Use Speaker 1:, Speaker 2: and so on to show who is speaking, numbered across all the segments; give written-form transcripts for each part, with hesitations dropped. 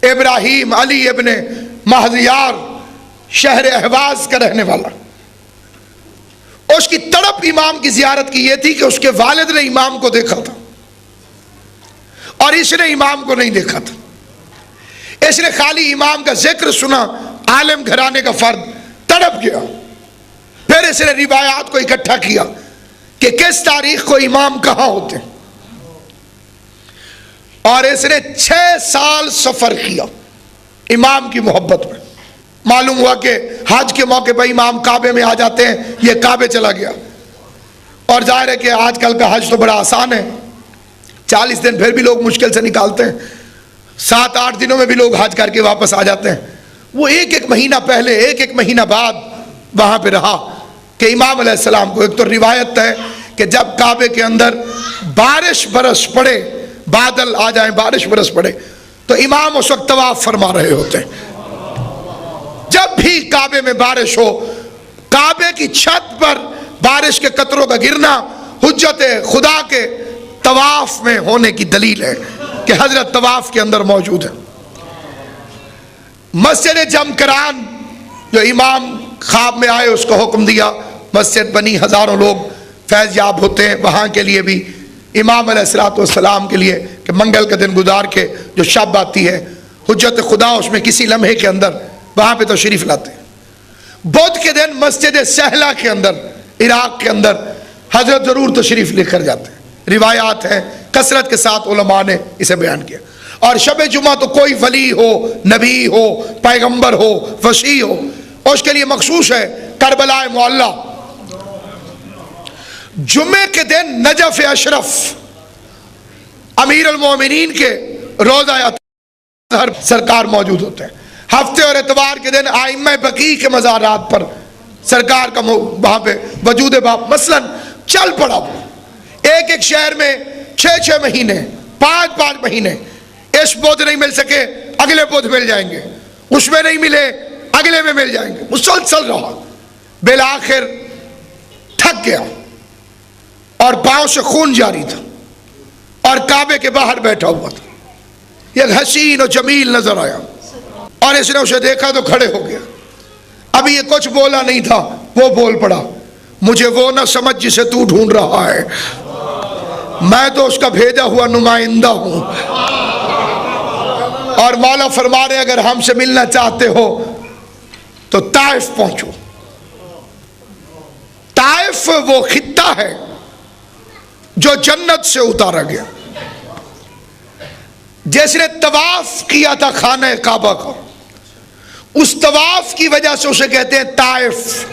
Speaker 1: ابراہیم علی ابن مہدیار شہر اہواز کا رہنے والا. اس کی تڑپ امام کی زیارت کی یہ تھی کہ اس کے والد نے امام کو دیکھا تھا اور اس نے امام کو نہیں دیکھا تھا. اس نے خالی امام کا ذکر سنا، عالم گھرانے کا فرد، تڑپ گیا. پھر اس نے روایات کو اکٹھا کیا کہ کس تاریخ کو امام کہاں ہوتے ہیں، اور اس نے 6 سال سفر کیا امام کی محبت میں. معلوم ہوا کہ حج کے موقع پر امام کعبے میں آ جاتے ہیں، یہ کعبے چلا گیا. اور ظاہر ہے کہ آج کل کا حج تو بڑا آسان ہے، 40 دن پھر بھی لوگ مشکل سے نکالتے ہیں، 7-8 دنوں میں بھی لوگ حج کر کے واپس آ جاتے ہیں. وہ ایک مہینہ پہلے، ایک مہینہ بعد وہاں پہ رہا کہ امام علیہ السلام کو، ایک تو روایت ہے کہ جب کعبے کے اندر بارش برس پڑے، بادل آ جائیں، بارش برس پڑے، تو امام اس وقت طواف فرما رہے ہوتے ہیں. جب بھی کعبے میں بارش ہو، کعبے کی چھت پر بارش کے قطروں کا گرنا حجت خدا کے طواف میں ہونے کی دلیل ہے کہ حضرت طواف کے اندر موجود ہے. مسجد جمکران جو امام خواب میں آئے، اس کو حکم دیا مسجد بنی، ہزاروں لوگ فیض یاب ہوتے ہیں. وہاں کے لیے بھی امام علیہ السلام کے لیے کہ منگل کا دن گزار کے جو شب آتی ہے، حجت خدا اس میں کسی لمحے کے اندر وہاں پہ تشریف لاتے ہیں. بدھ کے دن مسجد سہلہ کے اندر، عراق کے اندر حضرت ضرور تشریف لے کر جاتے ہیں. روایات ہیں کثرت کے ساتھ، علماء نے اسے بیان کیا. اور شب جمعہ تو کوئی ولی ہو، نبی ہو، پیغمبر ہو، وصی ہو، اس کے لیے مخصوص ہے کربلا معلی. جمعے کے دن نجف اشرف امیر المومنین کے روزہ اطہر سرکار موجود ہوتے ہیں. ہفتے اور اتوار کے دن ائمہ بقیع کے مزارات پر سرکار کا وہاں پہ وجود باپ مثلا چل پڑا. ایک شہر میں 6 مہینے، 5 مہینے، اس بدھ نہیں مل سکے اگلے بدھ مل جائیں گے، اس میں نہیں ملے اگلے میں مل جائیں گے، مسلسل رہا. بالآخر تھک گیا اور پاؤں سے خون جاری تھا اور کعبے کے باہر بیٹھا ہوا تھا. ایک حسین و جمیل نظر آیا اور اس نے اسے دیکھا تو کھڑے ہو گیا. ابھی یہ کچھ بولا نہیں تھا، وہ بول پڑا، مجھے وہ نہ سمجھ جسے تو ڈھونڈ رہا ہے، میں تو اس کا بھیجا ہوا نمائندہ ہوں. اور مولا فرما رہے اگر ہم سے ملنا چاہتے ہو تو طائف پہنچو. طائف وہ خطہ ہے جو جنت سے اتارا گیا. جس نے طواف کیا تھا خانہ کعبہ کا، اس طواف کی وجہ سے اسے کہتے ہیں طائف.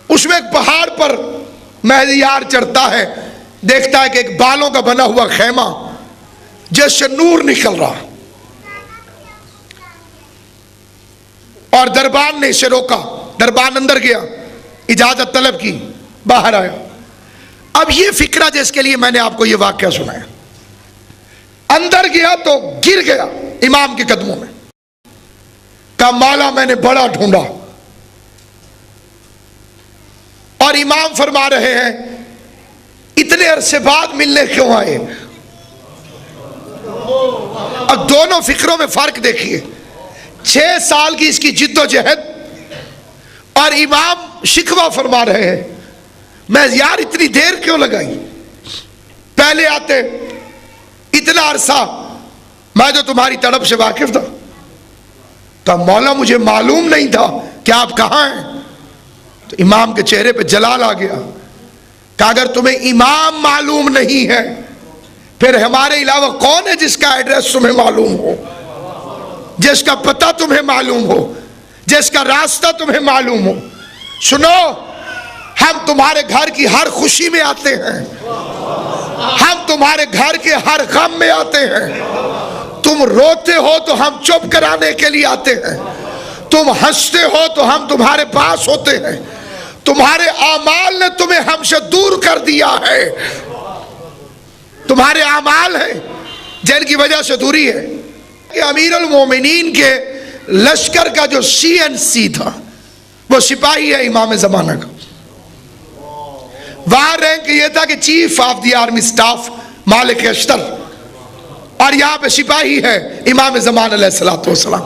Speaker 1: اس میں ایک پہاڑ پر مہدیار چڑھتا ہے، دیکھتا ہے کہ ایک بالوں کا بنا ہوا خیمہ جس سے نور نکل رہا، اور دربان نے اسے روکا. دربان اندر گیا، اجازت طلب کی، باہر آیا. اب یہ فکرہ جس کے لیے میں نے آپ کو یہ واقعہ سنایا، اندر گیا تو گر گیا امام کے قدموں میں، کہا مولا میں نے بڑا ڈھونڈا. اور امام فرما رہے ہیں اتنے عرصے بعد ملنے کیوں آئے؟ اب دونوں فکروں میں فرق دیکھیے. 6 سال کی اس کی جد و جہد، اور امام شکوہ فرما رہے ہیں میں یار اتنی دیر کیوں لگائی، پہلے آتے اتنا عرصہ، میں تو تمہاری تڑپ سے واقف تھا. تو مولا مجھے معلوم نہیں تھا کہ آپ کہاں ہیں. تو امام کے چہرے پہ جلال آ گیا کہ اگر تمہیں امام معلوم نہیں ہے پھر ہمارے علاوہ کون ہے جس کا ایڈریس تمہیں معلوم ہو، جس کا پتہ تمہیں معلوم ہو، جس کا راستہ تمہیں معلوم ہو. سنو، ہم تمہارے گھر کی ہر خوشی میں آتے ہیں، ہم تمہارے گھر کے ہر غم میں آتے ہیں. تم روتے ہو تو ہم چپ کرانے کے لیے آتے ہیں، تم ہنستے ہو تو ہم تمہارے پاس ہوتے ہیں. تمہارے اعمال نے تمہیں ہم سے دور کر دیا ہے، تمہارے اعمال ہیں جن کی وجہ سے دوری ہے. کہ امیر المومنین کے لشکر کا جو CNC تھا وہ سپاہی ہے امام زمانہ کا. وہاں رینک یہ تھا کہ chief of the army staff Malik Ashtar, اور یہاں پہ سپاہی ہے امام زمان علیہ السلام.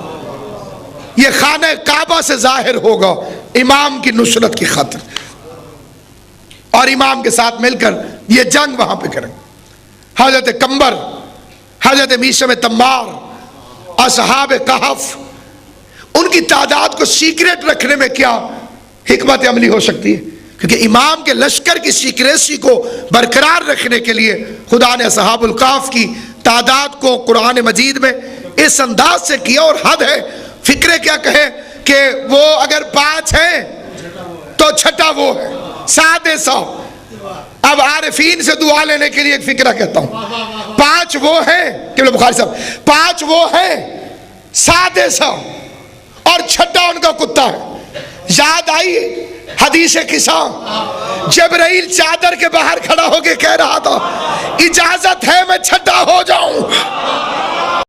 Speaker 1: یہ خانہ کعبہ سے ظاہر ہوگا امام کی نصرت کی خاطر، اور امام کے ساتھ مل کر یہ جنگ وہاں پہ کریں. حضرت کمبر، حضرت میثم تمار، اصحاب کہف، ان کی تعداد کو سیکریٹ رکھنے میں کیا حکمت عملی ہو سکتی ہے؟ کیونکہ امام کے لشکر کی سیکریسی کو برقرار رکھنے کے لیے خدا نے اصحاب الکہف کی تعداد کو قرآن مجید میں اس انداز سے کیا. اور حد ہے، فکرے کیا کہے کہ وہ اگر 5 ہیں تو چھٹا وہ ہے، 700. اب عارفین سے دعا لینے کے لیے ایک فکرہ کہتا ہوں، 5 وہ ہیں کہ بخاری صاحب 5 وہ ہیں، 700 اور چھٹا ان کا کتا ہے. یاد آئی حدیث قصہ، جبرائیل چادر کے باہر کھڑا ہو کے کہہ رہا تھا اجازت ہے میں چھٹا ہو جاؤں.